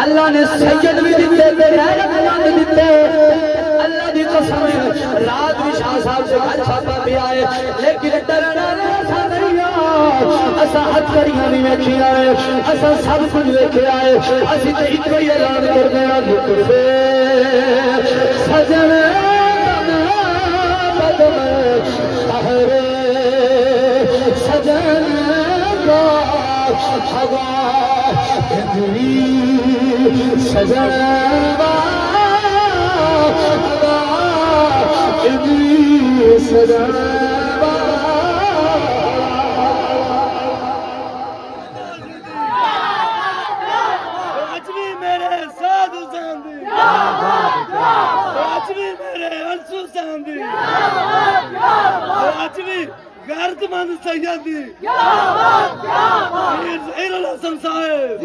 अल्लाह ने सैयद भी दिते ते रहमत दिते। अल्लाह दी कसम रात भी शाह साहब से घर छापा पे आए, लेकिन डरना ऐसा नहीं असा हथकड़ियां भी वेखी आए, असा सब कुछ वेखे आए। असी तो एक ही ऐलान कर देना लुत्फे सजन बदम सहरे सजन का हवा सजन सजन गैरतमंद सैयद मीर ज़हीरुल हसन साहब।